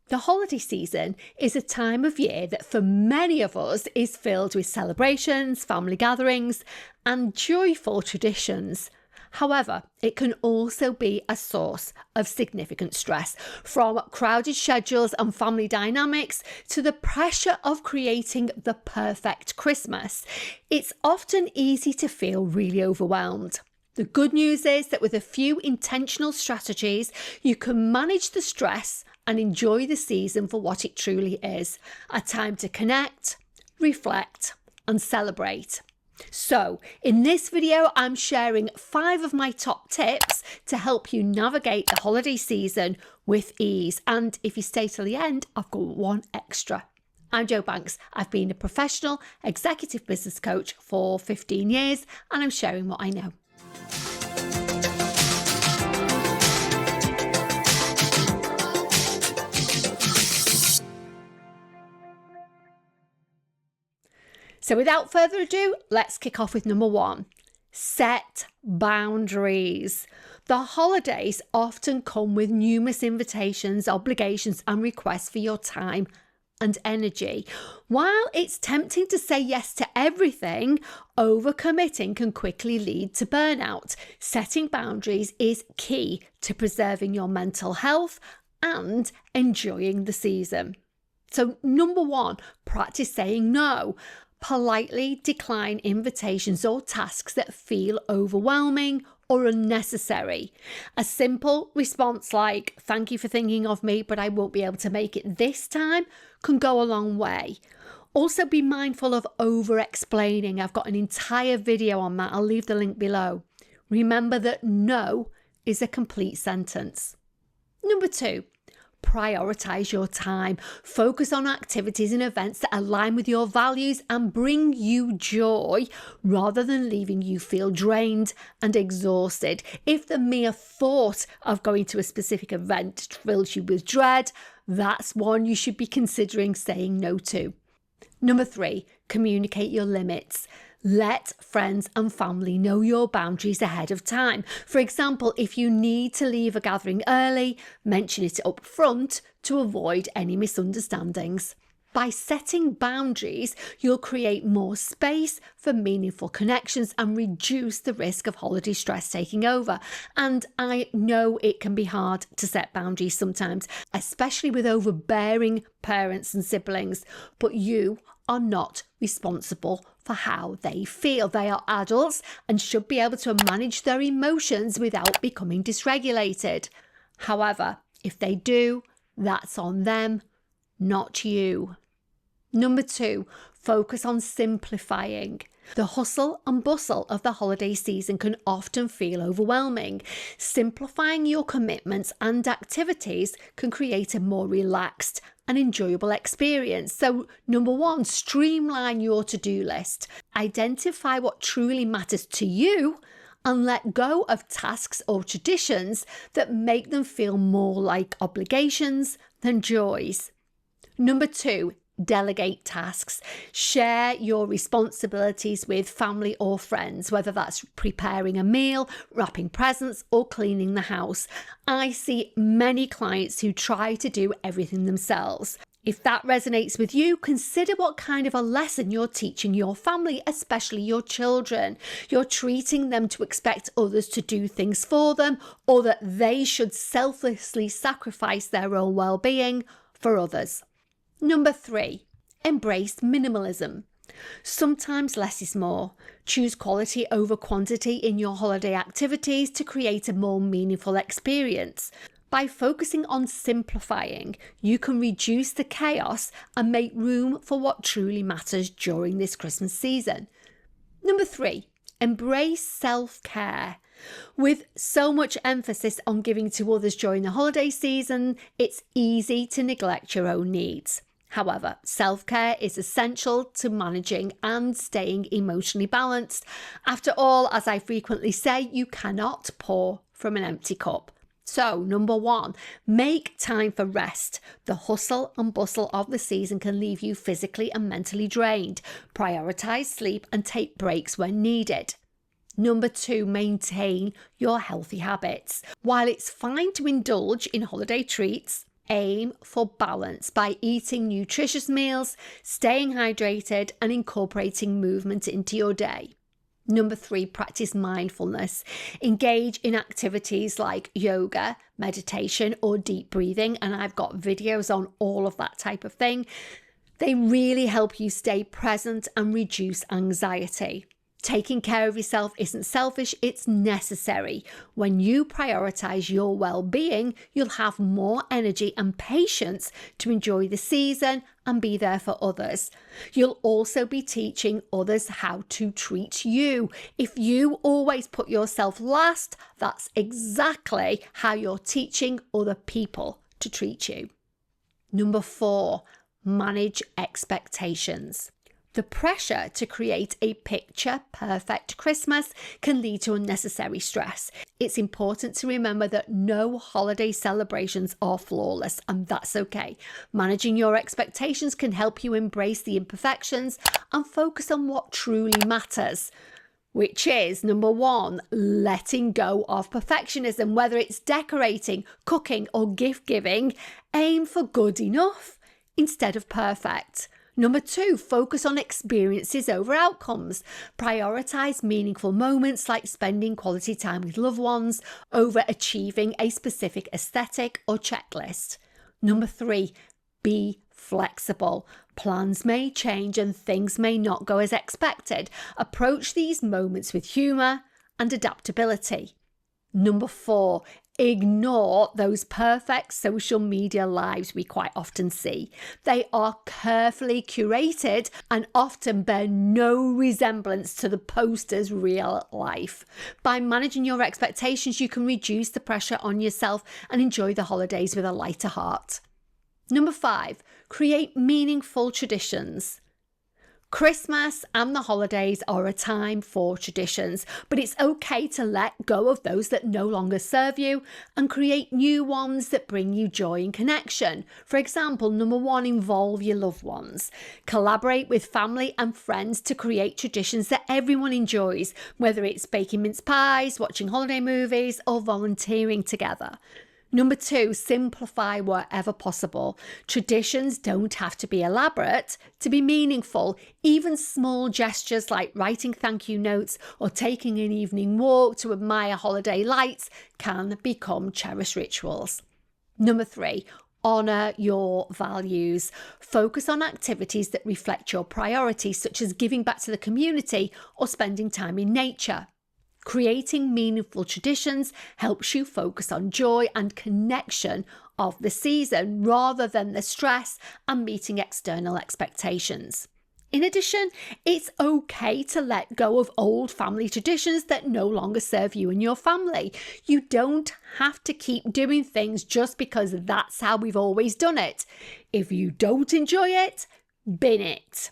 The holiday season is a time of year that for many of us is filled with celebrations, family gatherings, and joyful traditions. However, it can also be a source of significant stress, from crowded schedules and family dynamics to the pressure of creating the perfect Christmas. It's often easy to feel really overwhelmed. The good news is that with a few intentional strategies, you can manage the stress and enjoy the season for what it truly is, a time to connect, reflect, and celebrate. So, in this video, I'm sharing 5 of my top tips to help you navigate the holiday season with ease. And if you stay till the end, I've got one extra. I'm Jo Banks. I've been a professional executive business coach for 15 years, and I'm sharing what I know. So without further ado, let's kick off with number 1. Set boundaries. The holidays often come with numerous invitations, obligations, and requests for your time and energy. While it's tempting to say yes to everything, overcommitting can quickly lead to burnout. Setting boundaries is key to preserving your mental health and enjoying the season. So number 1, practice saying no. Politely decline invitations or tasks that feel overwhelming or unnecessary. A simple response like, "Thank you for thinking of me, but I won't be able to make it this time," can go a long way. Also be mindful of over-explaining. I've got an entire video on that. I'll leave the link below. Remember that no is a complete sentence. Number 2, prioritise your time. Focus on activities and events that align with your values and bring you joy rather than leaving you feel drained and exhausted. If the mere thought of going to a specific event fills you with dread, that's one you should be considering saying no to. Number 3, communicate your limits. Let friends and family know your boundaries ahead of time. For example, if you need to leave a gathering early, mention it up front to avoid any misunderstandings. By setting boundaries, you'll create more space for meaningful connections and reduce the risk of holiday stress taking over. And I know it can be hard to set boundaries sometimes, especially with overbearing parents and siblings, but you are not responsible for how they feel. They are adults and should be able to manage their emotions without becoming dysregulated. However, if they do, that's on them, not you. Number 2, focus on simplifying. The hustle and bustle of the holiday season can often feel overwhelming. Simplifying your commitments and activities can create a more relaxed and enjoyable experience. So, number 1, streamline your to-do list. Identify what truly matters to you and let go of tasks or traditions that make them feel more like obligations than joys. Number 2, delegate tasks. Share your responsibilities with family or friends, whether that's preparing a meal, wrapping presents, or cleaning the house. I see many clients who try to do everything themselves. If that resonates with you, consider what kind of a lesson you're teaching your family, especially your children. You're treating them to expect others to do things for them, or that they should selflessly sacrifice their own well-being for others. Number 3, embrace minimalism. Sometimes less is more. Choose quality over quantity in your holiday activities to create a more meaningful experience. By focusing on simplifying, you can reduce the chaos and make room for what truly matters during this Christmas season. Number 3, embrace self-care. With so much emphasis on giving to others during the holiday season, it's easy to neglect your own needs. However, self-care is essential to managing and staying emotionally balanced. After all, as I frequently say, you cannot pour from an empty cup. So, number 1, make time for rest. The hustle and bustle of the season can leave you physically and mentally drained. Prioritise sleep and take breaks when needed. Number 2, maintain your healthy habits. While it's fine to indulge in holiday treats, aim for balance by eating nutritious meals, staying hydrated, and incorporating movement into your day. Number 3, practice mindfulness. Engage in activities like yoga, meditation, or deep breathing. And I've got videos on all of that type of thing. They really help you stay present and reduce anxiety. Taking care of yourself isn't selfish, it's necessary. When you prioritize your well-being, you'll have more energy and patience to enjoy the season and be there for others. You'll also be teaching others how to treat you. If you always put yourself last, that's exactly how you're teaching other people to treat you. Number 4, manage expectations. The pressure to create a picture-perfect Christmas can lead to unnecessary stress. It's important to remember that no holiday celebrations are flawless, and that's okay. Managing your expectations can help you embrace the imperfections and focus on what truly matters, which is, number 1, letting go of perfectionism. Whether it's decorating, cooking, or gift giving, aim for good enough instead of perfect. Number 2, focus on experiences over outcomes. Prioritize meaningful moments like spending quality time with loved ones over achieving a specific aesthetic or checklist. Number 3, be flexible. Plans may change and things may not go as expected. Approach these moments with humor and adaptability. Number 4, ignore those perfect social media lives we quite often see. They are carefully curated and often bear no resemblance to the poster's real life. By managing your expectations, you can reduce the pressure on yourself and enjoy the holidays with a lighter heart. Number 5, create meaningful traditions. Christmas and the holidays are a time for traditions, but it's okay to let go of those that no longer serve you and create new ones that bring you joy and connection. For example, number 1, involve your loved ones. Collaborate with family and friends to create traditions that everyone enjoys, whether it's baking mince pies, watching holiday movies, or volunteering together. Number 2, simplify wherever possible. Traditions don't have to be elaborate to be meaningful. Even small gestures like writing thank you notes or taking an evening walk to admire holiday lights can become cherished rituals. Number 3, honor your values. Focus on activities that reflect your priorities, such as giving back to the community or spending time in nature. Creating meaningful traditions helps you focus on joy and connection of the season rather than the stress and meeting external expectations. In addition, it's okay to let go of old family traditions that no longer serve you and your family. You don't have to keep doing things just because that's how we've always done it. If you don't enjoy it, bin it.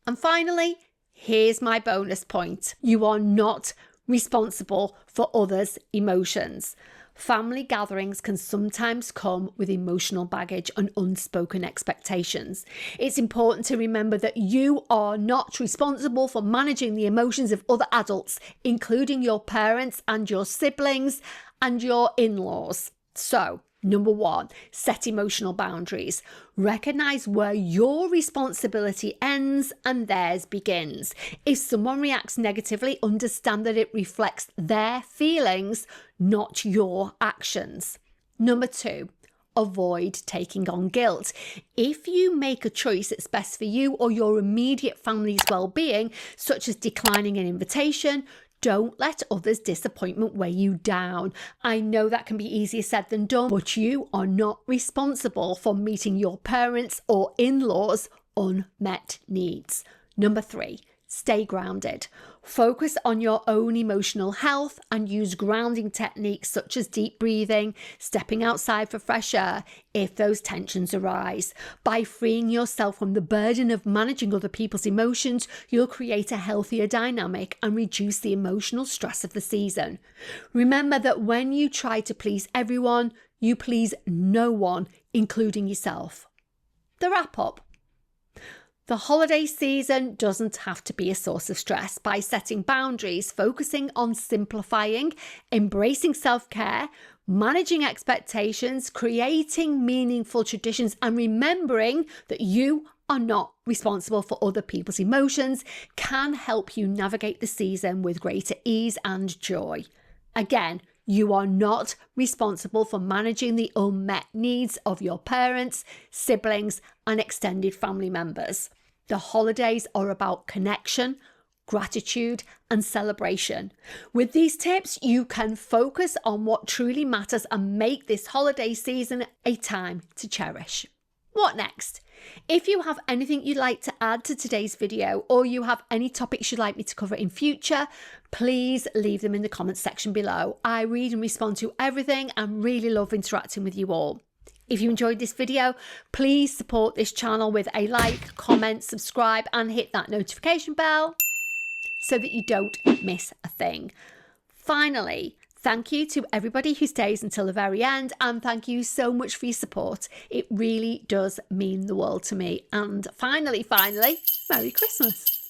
And finally, here's my bonus point. You are not responsible for others' emotions. Family gatherings can sometimes come with emotional baggage and unspoken expectations. It's important to remember that you are not responsible for managing the emotions of other adults, including your parents and your siblings and your in-laws. So, number 1, set emotional boundaries. Recognize where your responsibility ends and theirs begins. If someone reacts negatively, understand that it reflects their feelings, not your actions. Number 2, avoid taking on guilt. If you make a choice that's best for you or your immediate family's well-being, such as declining an invitation, don't let others' disappointment weigh you down. I know that can be easier said than done, but you are not responsible for meeting your parents' or in-laws' unmet needs. Number 3, stay grounded. Focus on your own emotional health and use grounding techniques such as deep breathing, stepping outside for fresh air if those tensions arise. By freeing yourself from the burden of managing other people's emotions, you'll create a healthier dynamic and reduce the emotional stress of the season. Remember that when you try to please everyone, you please no one, including yourself. The wrap up. The holiday season doesn't have to be a source of stress. By setting boundaries, focusing on simplifying, embracing self-care, managing expectations, creating meaningful traditions, and remembering that you are not responsible for other people's emotions can help you navigate the season with greater ease and joy. Again, you are not responsible for managing the unmet needs of your parents, siblings, and extended family members. The holidays are about connection, gratitude, and celebration. With these tips, you can focus on what truly matters and make this holiday season a time to cherish. What next? If you have anything you'd like to add to today's video, or you have any topics you'd like me to cover in future, please leave them in the comments section below. I read and respond to everything and really love interacting with you all. If you enjoyed this video, please support this channel with a like, comment, subscribe, and hit that notification bell so that you don't miss a thing. Finally, thank you to everybody who stays until the very end, and thank you so much for your support. It really does mean the world to me. And finally, Merry Christmas.